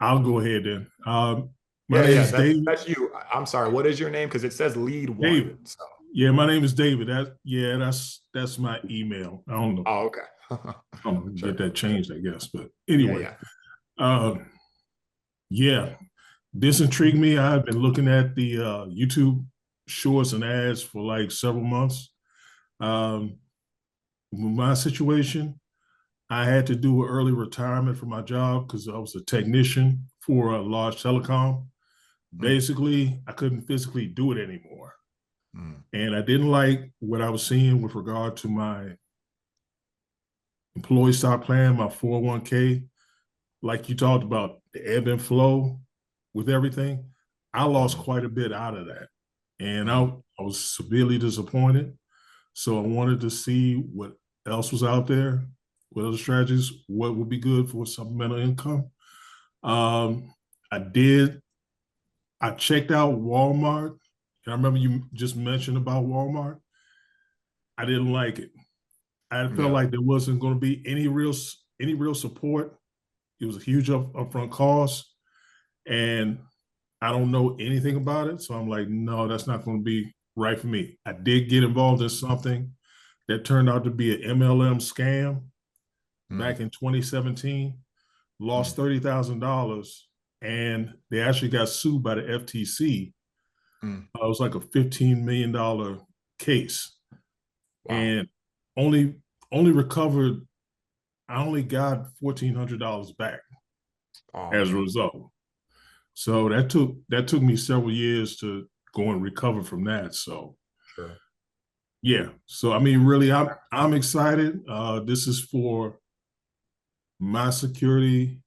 I'll go ahead then. My Yeah, name yeah, is David. that's you. I'm sorry. What is your name? Because it says lead one. David. So, Yeah, my name is David. That's my email. I don't know. oh, okay. I'm gonna get Sure, that sure. changed, I guess. But Yeah, anyway, yeah. uh, yeah, this intrigued me. I've been looking at the YouTube shorts and ads for like several months. Um, my situation, I had to do an early retirement from my job because I was a technician for a large telecom. Mm, Basically, I couldn't physically do it anymore. mm, And I didn't like what I was seeing with regard to my employee stock plan, my 401k. Like you talked about the ebb and flow with everything. I lost mm, quite a bit out of that. And mm. I was severely disappointed. So I wanted to see what else was out there, what other strategies, what would be good for supplemental income. Um, I did, I checked out Walmart. And I remember you just mentioned about Walmart. I didn't like it. I felt Yeah. like there wasn't going to be any real support. It was a huge upfront cost, and I don't know anything about it. So I'm like, no, that's not going to be right for me. I did get involved in something that turned out to be an MLM scam Mm, back in 2017. mm, Lost $30,000, and they actually got sued by the FTC. mm. It was like a $15 million case, Wow. and only only recovered. I only got $1,400 back Oh as a man. result. So that took me several years to go and recover from that. So Sure. yeah. So I mean, really, I'm excited. This is for my security,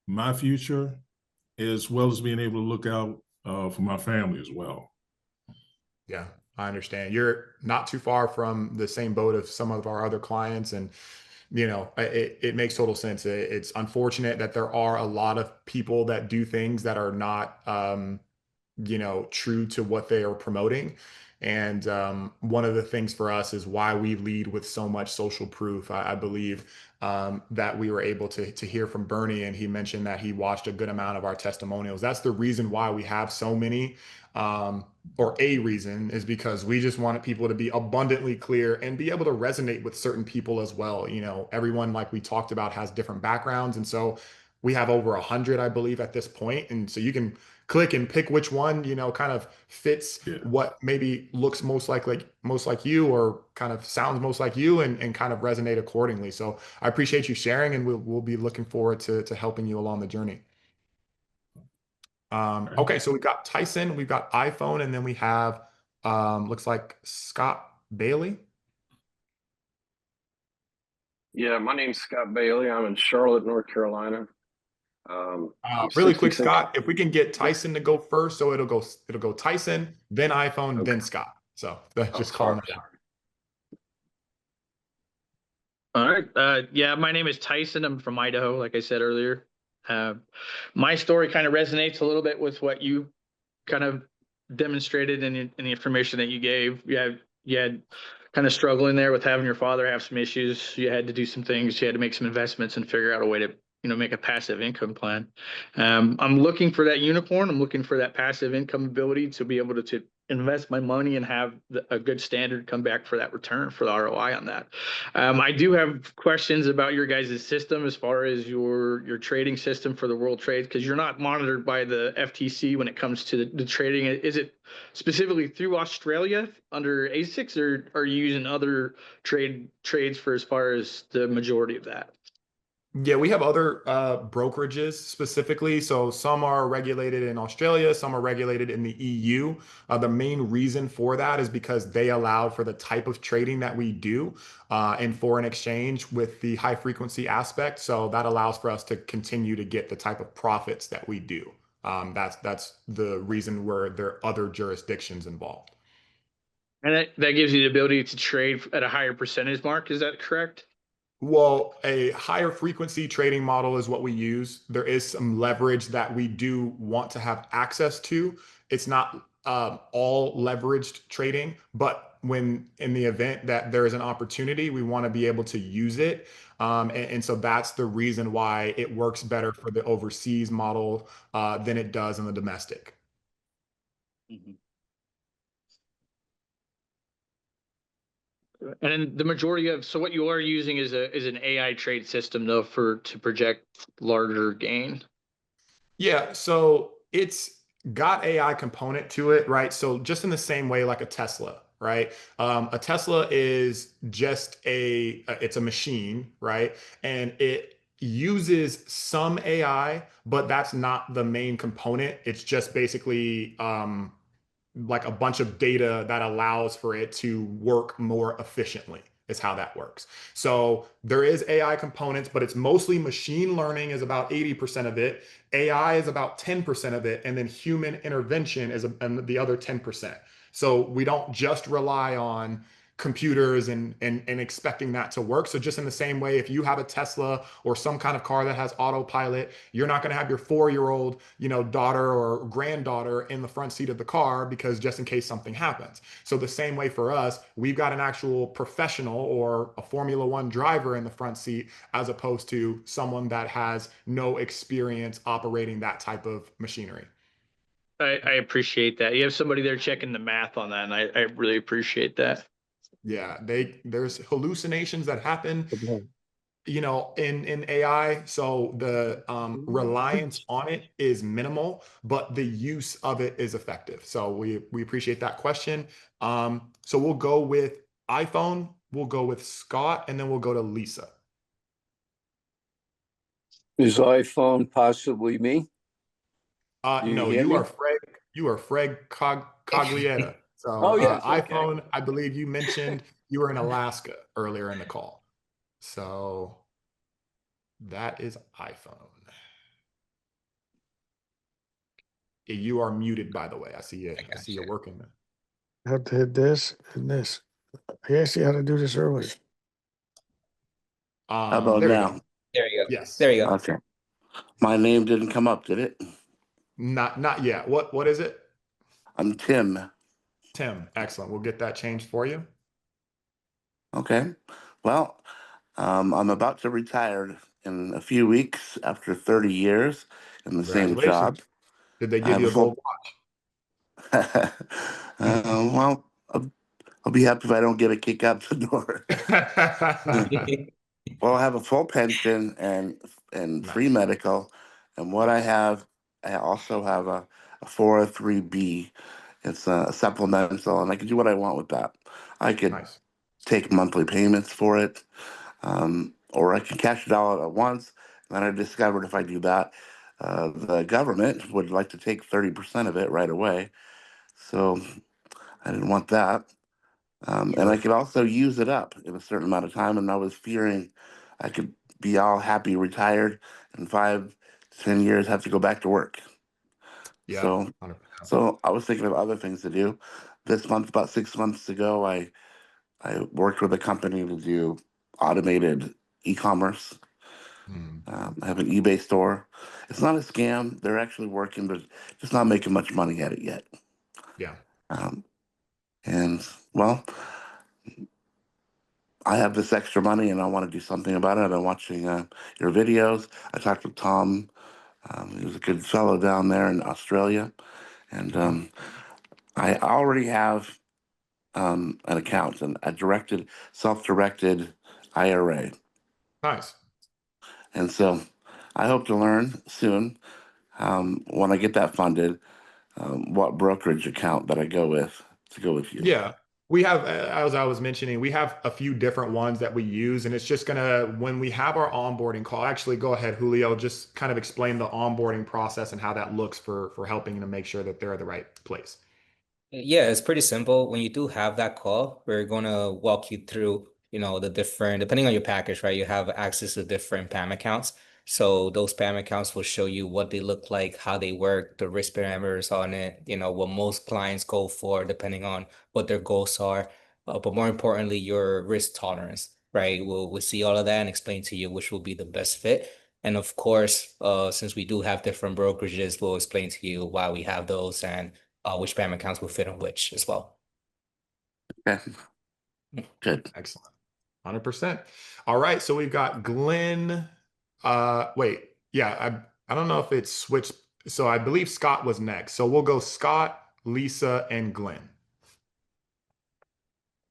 my future, as well as being able to look out for my family as well. Yeah, I understand. You're not too far from the same boat of some of our other clients, and it makes total sense. It's unfortunate that there are a lot of people that do things that are not true to what they are promoting. And one of the things for us is why we lead with so much social proof. I believe that we were able to hear from Bernie, and he mentioned that he watched a good amount of our testimonials. That's the reason why we have so many. Or a reason is because we just wanted people to be abundantly clear and be able to resonate with certain people as well. Everyone, like we talked about, has different backgrounds. And so we have over 100, I believe, at this point. And so you can click and pick which one kind of fits Yeah. what maybe looks most like you, or kind of sounds most like you, and kind of resonate accordingly. So I appreciate you sharing, and we'll be looking forward to helping you along the journey. Right. Okay, so we've got Tyson, we've got iPhone, and then we have looks like Scott Bailey. Yeah, my name's Scott Bailey. I'm in Charlotte, North Carolina. I'm Really quick, 66. Scott, if we can get Yeah. Tyson to go first, so it'll go Tyson, then iPhone, Okay. then Scott. So Oh, just sorry. calling that out. Sorry. All right. Yeah, my name is Tyson. I'm from Idaho, like I said earlier. Uh, my story kind of resonates a little bit with what you kind of demonstrated in the information that you gave. You had kind of struggling there with having your father have some issues. You had to do some things. You had to make some investments and figure out a way to make a passive income plan. I'm looking for that unicorn. I'm looking for that passive income ability to be able to invest my money and have a good standard come back for that return, for the ROI on that. I do have questions about your guys' system as far as your trading system for the world trade, because you're not monitored by the FTC when it comes to the trading. Is it specifically through Australia under ASICs, or are you using other trades for as far as the majority of that? Yeah, we have other brokerages specifically. So some are regulated in Australia, some are regulated in the EU. The main reason for that is because they allowed for the type of trading that we do in foreign exchange with the high frequency aspect. So that allows for us to continue to get the type of profits that we do. That's the reason where there are other jurisdictions involved. And that gives you the ability to trade at a higher percentage mark. Is that correct? Well, a higher frequency trading model is what we use. There is some leverage that we do want to have access to. It's not all leveraged trading, but when in the event that there is an opportunity, we want to be able to use it. And so that's the reason why it works better for the overseas model than it does in the domestic. Mhm. And then the majority of, so what you are using is an AI trade system though to project larger gain. Yeah, so it's got AI component to it, right? So just in the same way like a Tesla, right? A Tesla is just it's a machine, right? And it uses some AI, but that's not the main component. It's just basically like a bunch of data that allows for it to work more efficiently is how that works. So there is AI components, but it's mostly machine learning is about 80% of it. AI is about 10% of it. And then human intervention is the other 10%. So we don't just rely on computers and expecting that to work. So just in the same way, if you have a Tesla or some kind of car that has autopilot, you're not going to have your 4-year-old, daughter or granddaughter in the front seat of the car because just in case something happens. So the same way for us, we've got an actual professional or a Formula One driver in the front seat as opposed to someone that has no experience operating that type of machinery. I appreciate that. You have somebody there checking the math on that, and I really appreciate that. Yeah, there's hallucinations that happen, in AI. So the reliance on it is minimal, but the use of it is effective. So we appreciate that question. So we'll go with iPhone, we'll go with Scott, and then we'll go to Lisa. Is iPhone possibly me? Do you No, hear you me? are Fred. You are Fred Coglietta. So Oh, yes, okay. iPhone, I believe you mentioned you were in Alaska earlier in the call. So that is iPhone. You are muted, by the way. I see you. I see you working. I have to hit this and this. I asked you how to do this earlier. How about There we now? go. There you go. Yes. There you go. Okay. My name didn't come up, did it? Not yet. What is it? I'm Tim. Tim. Excellent. We'll get that changed for you. Okay. Well, I'm about to retire in a few weeks after 30 years in the same job. Congratulations. Did they I give have you a a full. gold watch? Well, I'll be happy if I don't get a kick out the door. Well, I have a full pension and free Nice. medical, and what I have, I also have a 403B. It's a supplemental, and I can do what I want with that. I could Nice. take monthly payments for it, or I can cash it all at once. And then I discovered if I do that, the government would like to take 30% of it right away. So I didn't want that. And I could also use it up in a certain amount of time. And I was fearing I could be all happy retired and 5 to 10 years have to go back to work. Yeah. So 100%. so I was thinking of other things to do. This month, about 6 months ago, I worked with a company to do automated e-commerce. I have an eBay store. It's not a scam. They're actually working, but just not making much money at it yet. Yeah. And well, I have this extra money and I want to do something about it. I've been watching your videos. I talked with Tom. He was a good fellow down there in Australia. And I already have an account, a self-directed IRA. Nice. And so I hope to learn soon when I get that funded, what brokerage account that I go with to go with you. Yeah. We have, as I was mentioning, we have a few different ones that we use, and it's just gonna, when we have our onboarding call, actually go ahead, Julio, just kind of explain the onboarding process and how that looks for helping to make sure that they're at the right place. Yeah, it's pretty simple. When you do have that call, we're gonna walk you through, the different, depending on your package, right? You have access to different PAM accounts. So those PAM accounts will show you what they look like, how they work, the risk parameters on it, what most clients go for, depending on what their goals are. But more importantly, your risk tolerance, right? We'll see all of that and explain to you which will be the best fit. And of course, since we do have different brokerages, we'll explain to you why we have those and which PAM accounts will fit on which as well. Okay. Good. Excellent. 100%. All right. So we've got Glenn. Wait. Yeah. I don't know if it's switched. So I believe Scott was next. So we'll go Scott, Lisa, and Glenn.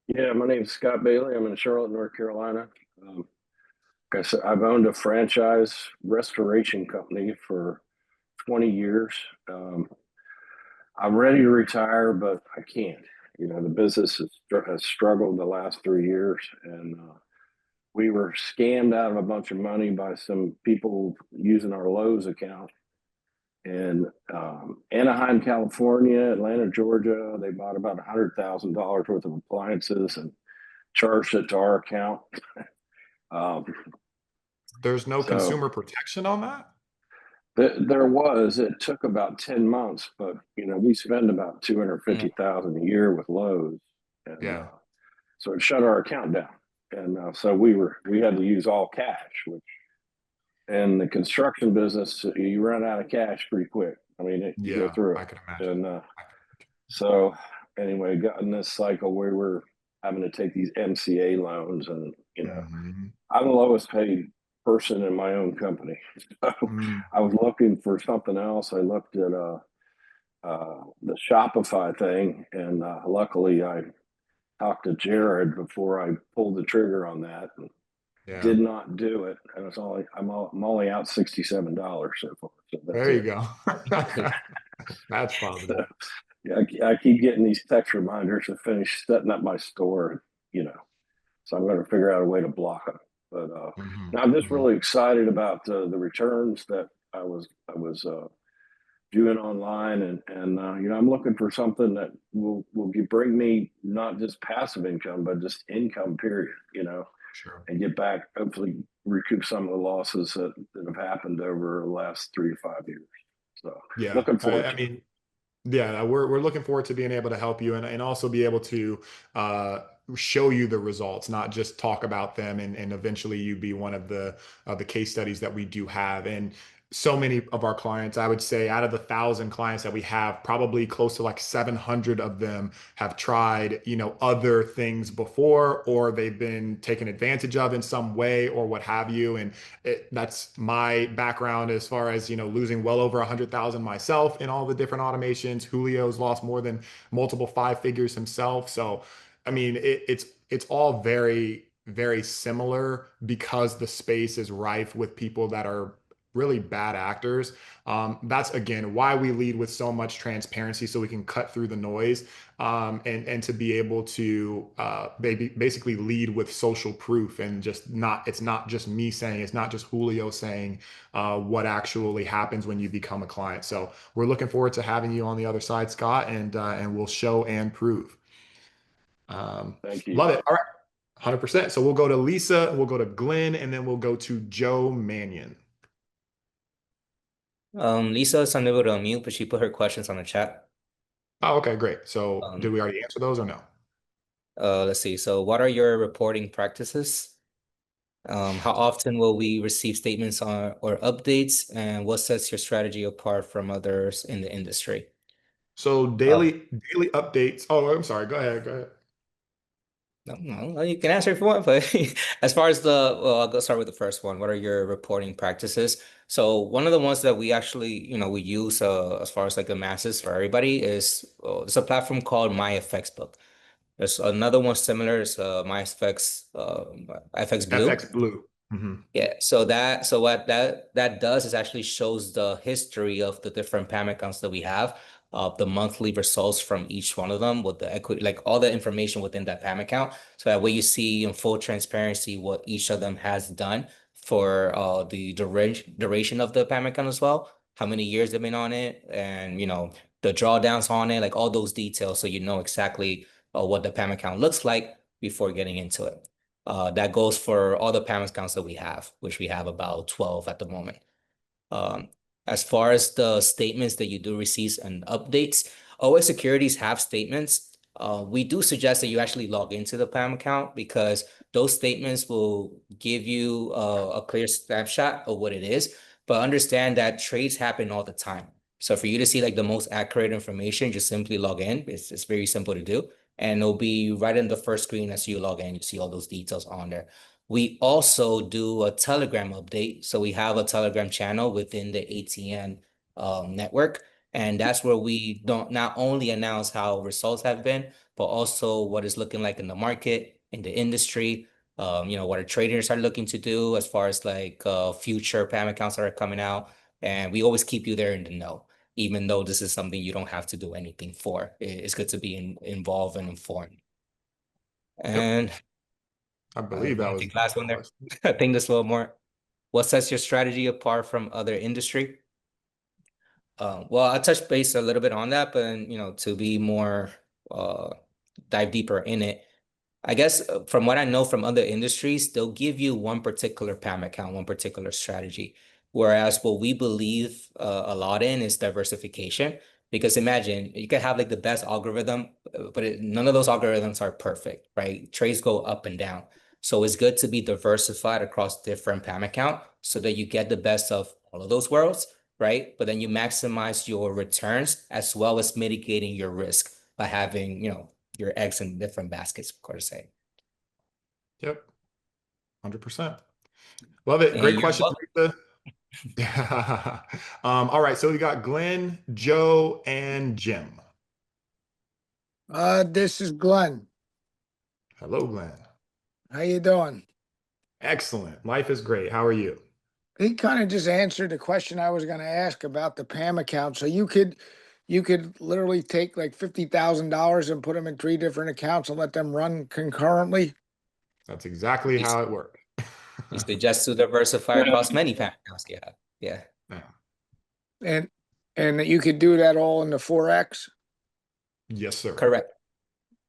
Yeah, my name's Scott Bailey. I'm in Charlotte, North Carolina. Like I said, I've owned a franchise restoration company for 20 years. I'm ready to retire, but I can't. You know, the business has struggled the last 3 years, and we were scammed out of a bunch of money by some people using our Lowe's account. In Anaheim, California, Atlanta, Georgia, they bought about $100,000 worth of appliances and charged it to our account. There's no So- consumer protection on that? There was. It took about 10 months, but you know, we spend about $250,000 a year with Lowe's. And, Yeah. so it shut our account down, and so we had to use all cash. Which, and the construction business, you run out of cash pretty quick. I mean, you go Yeah, through I it. can imagine. And so anyway, got in this cycle where we're having to take these MCA loans, and you know, Mhm. I'm the lowest paid person in my own company. So Mm. I was looking for something else. I looked at the Shopify thing, and luckily I talked to Jared before I pulled the trigger on that. And Yeah. did not do it, and I'm only out $67 so far. So that's There you it. go. That's positive. Yeah, I keep getting these text reminders to finish setting up my store. You know, so I'm going to figure out a way to block them. But Mhm. now I'm just Mhm. really excited about the returns that I was viewing online, and you know, I'm looking for something that will bring me not just passive income, but just income. Period. You know, Sure. and get back, hopefully recoup some of the losses that have happened over the last 3 to 5 years. So Yeah. looking forward I to it. mean, yeah, we're looking forward to being able to help you and also be able to show you the results, not just talk about them, and eventually you be one of the case studies that we do have. And so many of our clients, I would say out of the 1,000 clients that we have, probably close to like 700 of them have tried, you know, other things before, or they've been taken advantage of in some way or what have you. And that's my background as far as, you know, losing well over 100,000 myself in all the different automations. Julio's lost more than multiple 5 figures himself. So, I mean, it's all very, very similar because the space is rife with people that are really bad actors. That's again why we lead with so much transparency, so we can cut through the noise, and to be able to basically lead with social proof, and just not, it's not just me saying, it's not just Julio saying what actually happens when you become a client. So we're looking forward to having you on the other side, Scott, and we'll show and prove. Thank you. Love it. All right. 100%. So we'll go to Lisa, we'll go to Glenn, and then we'll go to Joe Mannion. Lisa's unable to unmute, but she put her questions on the chat. Oh, okay, great. So did we already answer those or no? Let's see. So what are your reporting practices? How often will we receive statements on or updates, and what sets your strategy apart from others in the industry? So daily updates. Oh, I'm sorry. Go ahead. No, you can answer if you want, but as far as well, I'll go start with the first one. What are your reporting practices? So one of the ones that we actually, we use as far as like the masses for everybody is it's a platform called MyFXBook. There's another one similar, it's MyFX FX Blue. FX Blue. Mhm. Yeah, so what that does is actually shows the history of the different PAM accounts that we have, the monthly results from each one of them with the equity, like all the information within that PAM account. So that way you see in full transparency what each of them has done for the duration of the PAM account as well, how many years they've been on it, and the drawdowns on it, like all those details, so you know exactly what the PAM account looks like before getting into it. That goes for all the PAM accounts that we have, which we have about 12 at the moment. As far as the statements that you do receive and updates, OS Securities have statements. We do suggest that you actually log into the PAM account, because those statements will give you a clear snapshot of what it is. But understand that trades happen all the time. So for you to see like the most accurate information, just simply log in. It's very simple to do. and it'll be right in the first screen as you log in. You see all those details on there. We also do a Telegram update. So we have a Telegram channel within the ATN network. And that's where we don't not only announce how results have been, but also what is looking like in the market, in the industry, what our traders are looking to do as far as like future PAM accounts that are coming out. And we always keep you there in the know, even though this is something you don't have to do anything for. It's good to be involved and informed. And I believe that was the last one there. I think this a little more. What sets your strategy apart from other industry? Well, I touched base a little bit on that, but to be more dive deeper in it, I guess from what I know from other industries, they'll give you one particular PAM account, one particular strategy. Whereas what we believe a lot in is diversification. Because imagine you could have like the best algorithm, but none of those algorithms are perfect, right? Trades go up and down. So it's good to be diversified across different PAM account so that you get the best of all of those worlds, right? But then you maximize your returns as well as mitigating your risk by having, your eggs in different baskets, of course. Yep. 100%. Love it. And Great you're question, Lisa. All right. So we got Glenn, Joe, and Jim. This is Glenn. Hello, Glenn. How you doing? Excellent. Life is great. How are you? He kind of just answered the question I was going to ask about the PAM account. So you could literally take like $50,000 and put them in 3 different accounts and let them run concurrently. That's exactly how it worked. You suggest to diversify across many PAM accounts. Yeah. And you could do that all in the Forex. Yes, sir. Correct.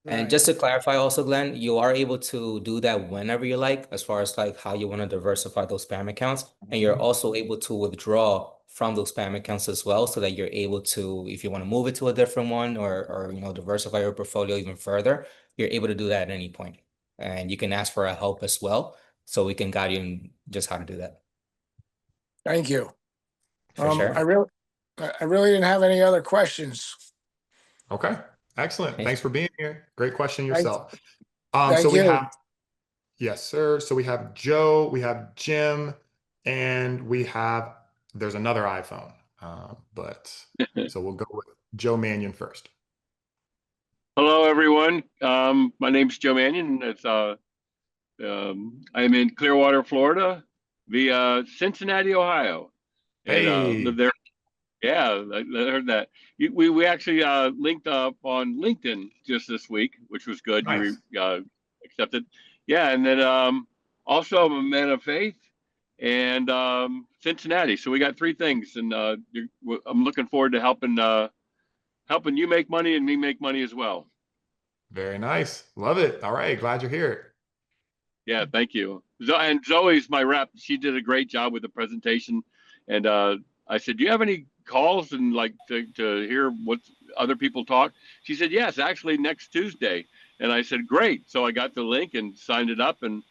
And Right. just to clarify also, Glenn, you are able to do that whenever you like, as far as like how you want to diversify those spam accounts. And you're also able to withdraw from those spam accounts as well, so that you're able to, if you want to move it to a different one or diversify your portfolio even further, you're able to do that at any point. And you can ask for a help as well, so we can guide you in just how to do that. Thank you. For sure. I really didn't have any other questions. Okay. Excellent. Thanks. Thanks for being here. Great question Thank- yourself. thank So we you. have, yes, sir. So we have Joe, we have Jim, and there's another iPhone. So we'll go with Joe Mannion first. Hello, everyone. My name's Joe Mannion. I'm in Clearwater, Florida, via Cincinnati, Ohio. And Hey. live there. Yeah, I heard that. We actually linked up on LinkedIn just this week, which was good. Nice. You accepted. Yeah, and then also I'm a man of faith and Cincinnati. So we got 3 things, and I'm looking forward to helping you make money and me make money as well. Very nice. Love it. All right. Glad you're here. Yeah, thank you. And Zoe's my rep. She did a great job with the presentation. And I said, do you have any calls and like to hear what other people talk? She said, yes, actually next Tuesday. And I said, great. So I got the link and signed it up, and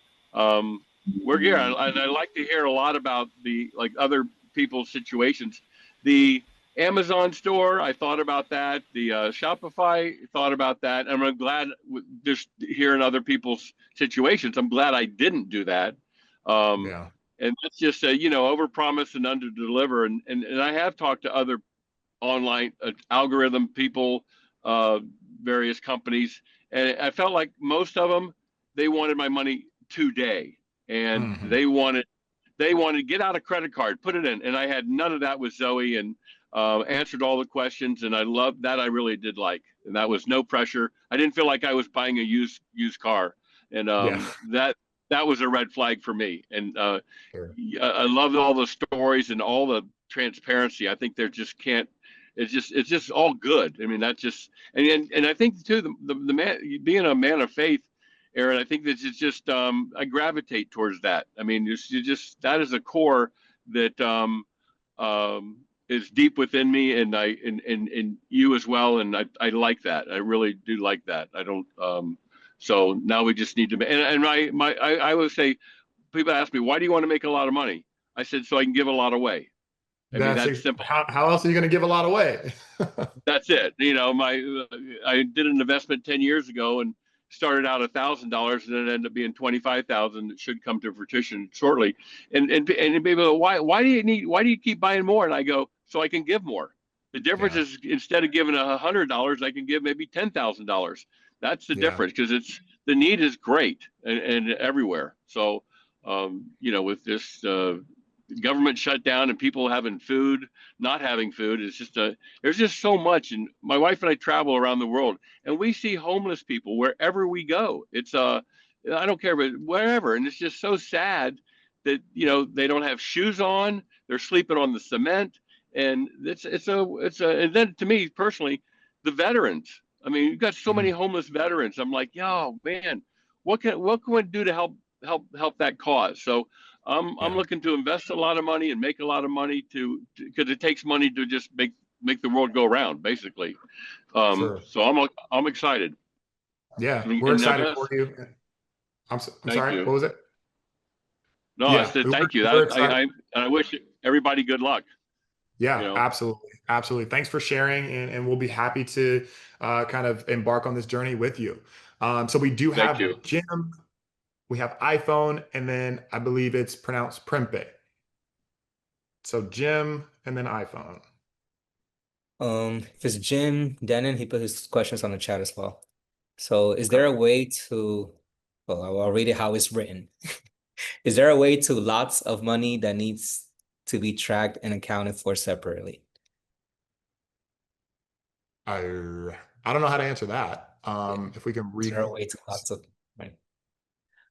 we're here. And I like to hear a lot about the other people's situations. The Amazon store, I thought about that. The Shopify, thought about that. And I'm glad just hearing other people's situations. I'm glad I didn't do that. Yeah. And that's just overpromise and underdeliver. And I have talked to other online algorithm people, various companies, and I felt like most of them, they wanted my money today, and they wanted to get out a credit card, put it in, and I had none of that with Zoe, and answered all the questions, and I loved that. I really did like, and that was no pressure. I didn't feel like I was buying a used car, and that was a red flag for me. And Sure. I loved all the stories and all the transparency. I think there just can't. It's just all good. I mean, that just and I think too the man, being a man of faith, Aaron, I think that it's just I gravitate towards that. I mean, you just that is a core that is deep within me, and and you as well. And I like that. I really do like that. I don't. So now we just need to. And I would say, people ask me, why do you want to make a lot of money? I said, so I can give a lot away. I mean, that's That's simple. how else are you going to give a lot away? That's it. You know, I did an investment 10 years ago and started out $1,000 and it ended up being 25,000. It should come to fruition shortly. And people go, why do you keep buying more? And I go, so I can give more. The difference Yeah. is instead of giving $100, I can give maybe $10,000. That's the Yeah. difference, because the need is great and everywhere. So, you know, with this government shutdown and people having food, not having food, it's just there's just so much. And my wife and I travel around the world, and we see homeless people wherever we go. It's I don't care, but wherever, and it's just so sad that, you know, they don't have shoes on, they're sleeping on the cement, and and then to me personally, the veterans. I mean, you've got so many homeless veterans. I'm like, yo, man, what can we do to help that cause? So I'm looking to invest a lot of money and make a lot of money because it takes money to just make the world go around, basically. Sure. So I'm excited. Yeah, And- we're and excited that's- for you. I'm Thank sorry. you. What was it? No, Yeah, I said thank you. we're excited. I wish everybody good luck. Yeah, You know? absolutely. Absolutely. Thanks for sharing. And we'll be happy to kind of embark on this journey with you. So we do Thank have you. Jim, we have iPhone, and then I believe it's pronounced Prempe. So Jim and then iPhone. If it's Jim Denon, he put his questions on the chat as well. So is there a way to, well, I'll read it how it's written. Is there a way to lots of money that needs to be tracked and accounted for separately? I don't know how to answer that. If we can Is read. there a way to lots of money?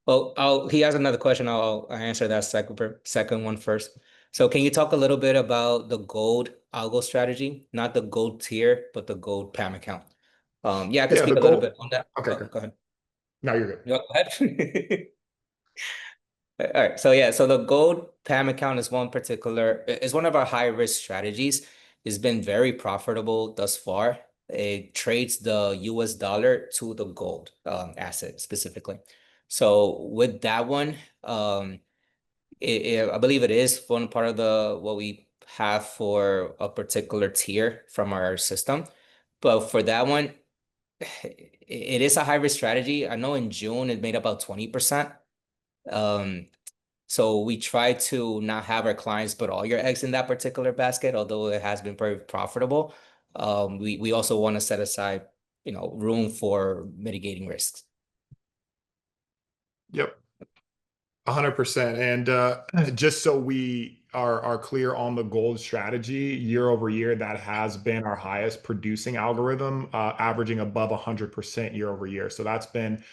Well, he has another question. I'll answer that second one first. So can you talk a little bit about the gold algo strategy, not the gold tier, but the gold PAM account? Yeah, I can speak a little bit on that. Okay, Oh, great. go ahead. No, you're good. No, go ahead. All right. So yeah, so the gold PAM account is one of our high risk strategies. It's been very profitable thus far. It trades the US dollar to the gold asset specifically. So with that one, I believe it is one part of what we have for a particular tier from our system. But for that one, it is a high risk strategy. I know in June it made about 20%. So we try to not have our clients put all your eggs in that particular basket, although it has been very profitable. We also want to set aside, room for mitigating risks. Yep. 100%. And just so we are clear on the gold strategy, year over year, that has been our highest producing algorithm, averaging above 100% year over year. So that's been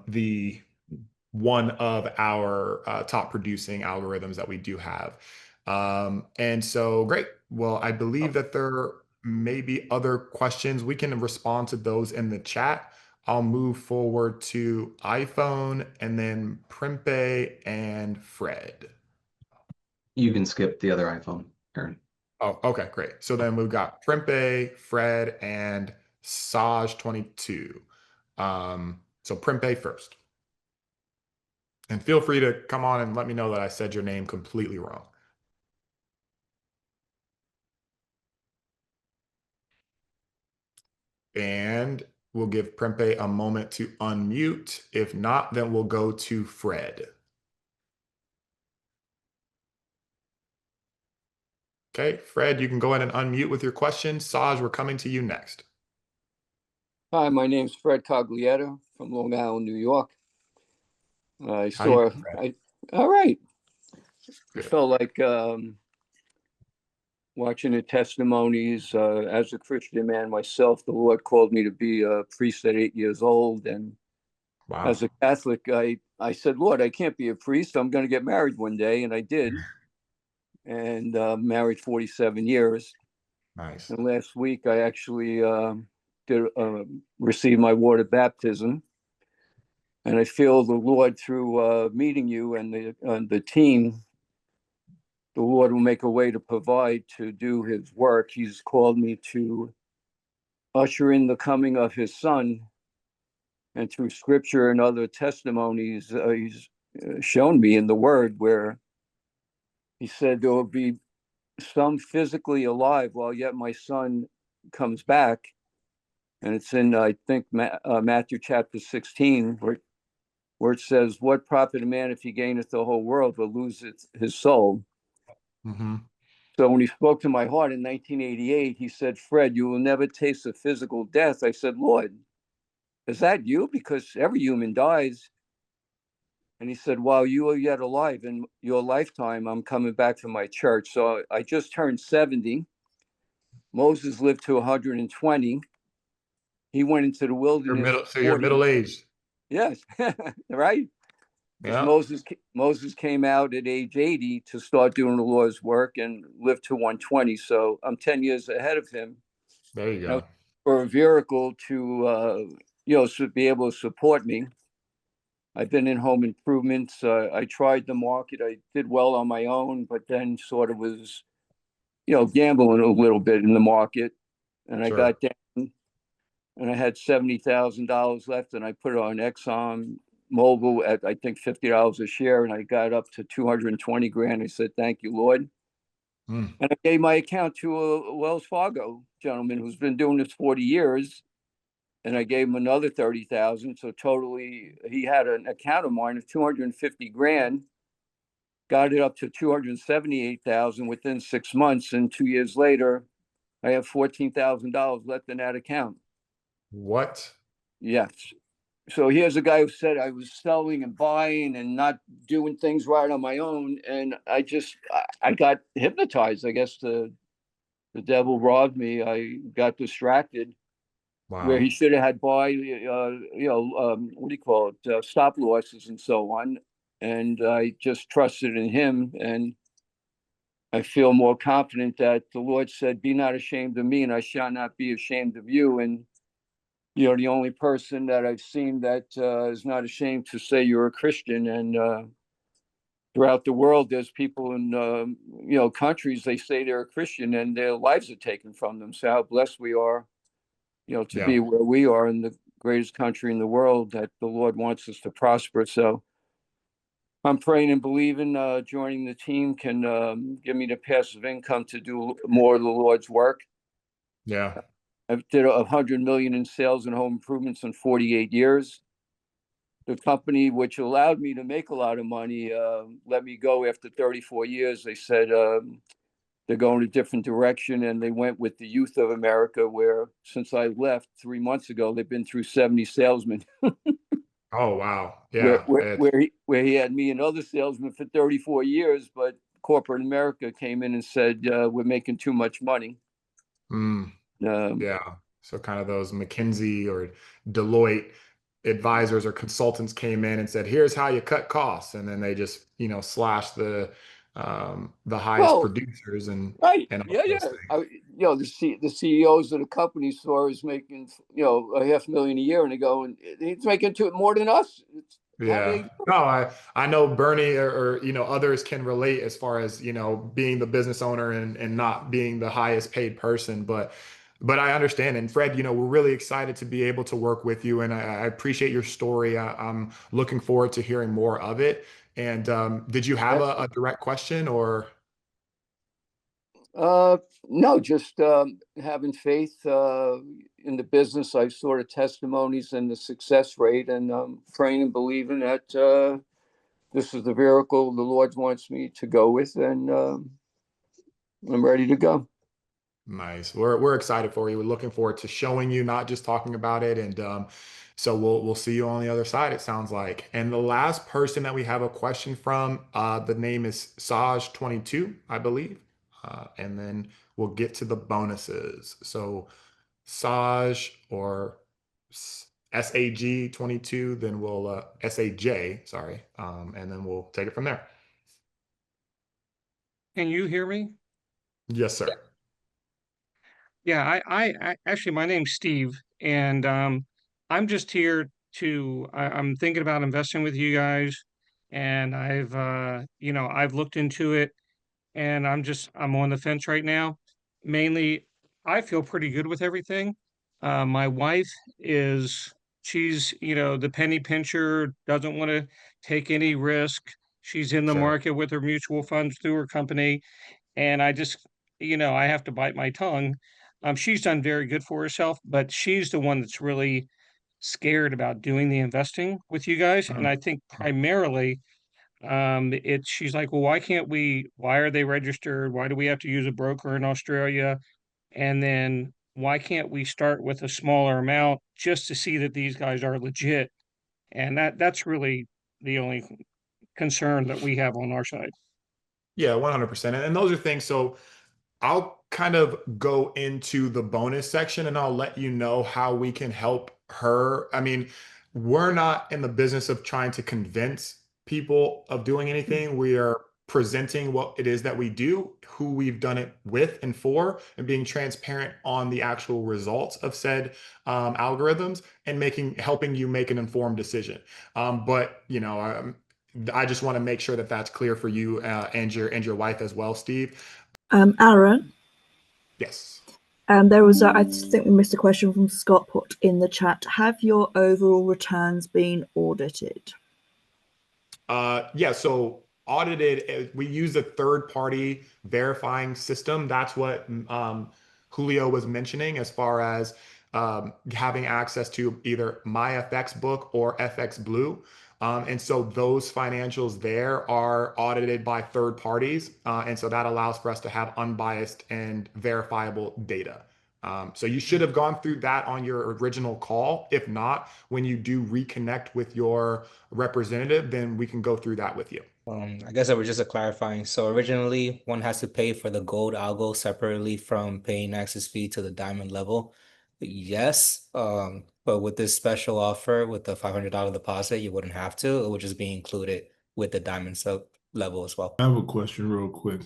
the one of our top producing algorithms that we do have. And so great. Well, I believe that there may be other questions. We can respond to those in the chat. I'll move forward to iPhone and then Prempe and Fred. You can skip the other iPhone, Aaron. Oh, okay, great. So then we've got Prempe, Fred, and Saj22. So Prempe first. And feel free to come on and let me know that I said your name completely wrong. And we'll give Prempe a moment to unmute. If not, then we'll go to Fred. Okay, Fred, you can go ahead and unmute with your question. Saj, we're coming to you next. Hi, my name's Fred Coglietta from Long Island, New York. All right. I felt like watching the testimonies. As a Christian man myself, the Lord called me to be a priest at 8 years old. And Wow. as a Catholic, I said, Lord, I can't be a priest. I'm going to get married one day. And I did. And married 47 years. Nice. And last week, I actually received my water baptism. And I feel the Lord, through meeting you and the team, the Lord will make a way to provide to do his work. He's called me to usher in the coming of his son. And through scripture and other testimonies, he's shown me in the word where he said there will be some physically alive, while yet my son comes back. And it's in, I think, Matthew chapter 16, where it says, "What profit a man if he gaineth the whole world but loseth his soul?" Mm-hmm. So when he spoke to my heart in 1988, he said, "Fred, you will never taste a physical death." I said, "Lord, is that you? Because every human dies." And he said, "While you are yet alive in your lifetime, I'm coming back to my church." So I just turned 70. Moses lived to 120. He went into the You're wilderness middle, for so you're 40. middle aged. Yes, right. Because Yeah. Moses came out at age 80 to start doing the Lord's work and lived to 120. So I'm 10 years ahead of him. There you Now, go. for a vehicle to be able to support me, I've been in home improvements. I tried the market. I did well on my own, but then sort of was, gambling a little bit in the market. And I Sure. got down and I had $70,000 left, and I put it on Exxon Mobil at, I think, $50 a share, and I got up to 220 grand. I said, "Thank you, Lord." Mm. And I gave my account to a Wells Fargo gentleman who's been doing this 40 years. And I gave him another 30,000. So totally, he had an account of mine of 250 grand, got it up to 278,000 within 6 months. And 2 years later, I have $14,000 left in that account. What? Yes. So here's a guy who said I was selling and buying and not doing things right on my own. And I got hypnotized. I guess the devil robbed me. I got distracted where Wow. he should have had what do you call it? Stop losses and so on. And I just trusted in him. And I feel more confident that the Lord said, "Be not ashamed of me, and I shall not be ashamed of you." And the only person that I've seen that is not ashamed to say you're a Christian. And throughout the world, there's people in countries, they say they're a Christian and their lives are taken from them. So how blessed we are, to Yeah. be where we are in the greatest country in the world that the Lord wants us to prosper. So I'm praying and believing joining the team can give me the passive income to do more of the Lord's work. Yeah. I did 100 million in sales and home improvements in 48 years. The company, which allowed me to make a lot of money, let me go after 34 years. They said they're going a different direction, and they went with the Youth of America, where since I left 3 months ago, they've been through 70 salesmen. Oh, wow. where, Yeah. where, where he had me and other salesmen for 34 years, but corporate America came in and said, "We're making too much money." Mm, Um, yeah. So kind of those McKinsey or Deloitte advisors or consultants came in and said, "Here's how you cut costs," and then they just slashed the highest well, producers right, and all yeah, those yeah. things. The CEOs of the company saw is making $500,000 a year, and they go, and he's making more than us. How do Yeah. they? No, I know Bernie or others can relate as far as being the business owner and not being the highest paid person, but I understand. And Fred, we're really excited to be able to work with you, and I appreciate your story. I'm looking forward to hearing more of it. And did you have a direct question or? No, just having faith in the business. I saw the testimonies and the success rate, and praying and believing that this is the vehicle the Lord wants me to go with, and I'm ready to go. Nice. We're excited for you. We're looking forward to showing you, not just talking about it. And so we'll see you on the other side, it sounds like. And the last person that we have a question from, the name is Saj22, I believe. And then we'll get to the bonuses. So Saj or SAG22, then we'll SAJ, sorry. And then we'll take it from there. Can you hear me? Yes, sir. Yeah, I actually, my name's Steve, and I'm just here I'm thinking about investing with you guys, and I've looked into it, and I'm on the fence right now. Mainly, I feel pretty good with everything. My wife she's the penny pincher, doesn't want to take any risk. She's in the Sure. market with her mutual funds through her company. And I just, I have to bite my tongue. She's done very good for herself, but she's the one that's really scared about doing the investing with you guys. And I think primarily, she's like, well, why are they registered? Why do we have to use a broker in Australia? And then why can't we start with a smaller amount just to see that these guys are legit? And that's really the only concern that we have on our side. Yeah, 100%. And those are things. So I'll kind of go into the bonus section and I'll let you know how we can help her. I mean, we're not in the business of trying to convince people of doing anything. We are presenting what it is that we do, who we've done it with and for, and being transparent on the actual results of said algorithms and helping you make an informed decision. But I just want to make sure that that's clear for you and your wife as well, Steve. Aaron, Yes. there was I think we missed a question from Scott put in the chat. Have your overall returns been audited? Yeah, so audited, we use a third-party verifying system. That's what Julio was mentioning as far as having access to either MyFX Book or FX Blue. And so those financials there are audited by third parties. And so that allows for us to have unbiased and verifiable data. So you should have gone through that on your original call. If not, when you do reconnect with your representative, then we can go through that with you. I guess I was just clarifying. So originally, one has to pay for the gold algo separately from paying access fee to the diamond level. Yes, but with this special offer with the $500 deposit, you wouldn't have to. It would just be included with the diamond sub level as well. I have a question real quick.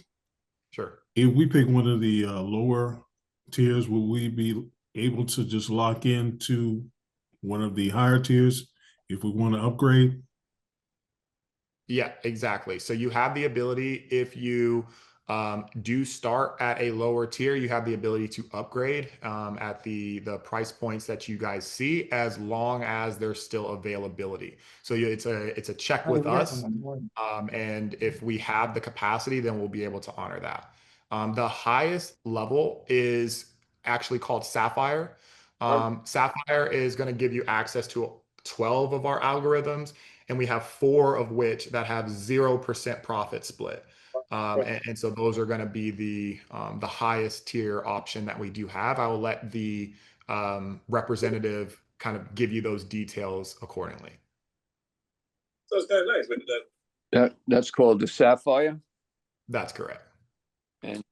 Sure. If we pick one of the lower tiers, will we be able to just lock into one of the higher tiers if we want to upgrade? Yeah, exactly. So you have the ability, if you do start at a lower tier, you have the ability to upgrade at the price points that you guys see, as long as there's still availability. So it's a check with us, and if we have the capacity, then we'll be able to honor that. The highest level is actually called Sapphire. Sapphire is going to give you access to 12 of our algorithms, and we have 4 of which that have 0% profit split. And so those are going to be the highest tier option that we do have. I will let the representative kind of give you those details accordingly. So it's kind of nice, but That's called the Sapphire. That's correct. And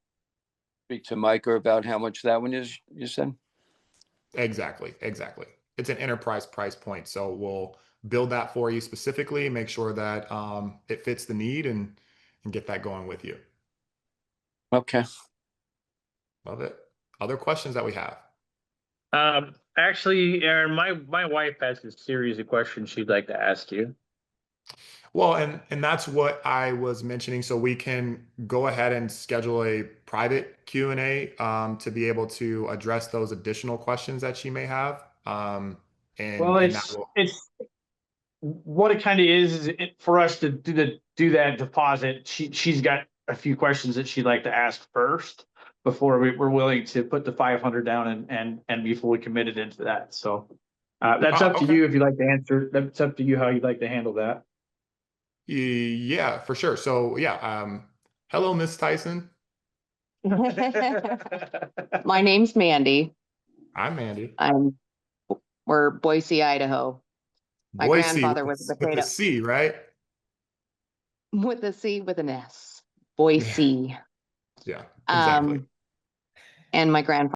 speak to Micah about how much that one is, you said? Exactly. It's an enterprise price point. So we'll build that for you specifically, make sure that it fits the need and get that going with you. Okay. Love it. Other questions that we have? Actually, Aaron, my wife has a series of questions she'd like to ask you. Well, and that's what I was mentioning. So we can go ahead and schedule a private Q&A to be able to address those additional questions that she may have. Well, it's what it kind of is for us to do that deposit. She's got a few questions that she'd like to ask first before we're willing to put the 500 down and be fully committed into that. So that's up to you if you'd like to answer. That's up to you how you'd like to handle that. Yeah, for sure. So yeah, hello, Miss Tyson. My name's Mandy. I'm Mandy. We're Boise, Idaho. My grandfather was a potato. With a C, right? With a C with an S. Boise. Yeah, exactly. And my grandfather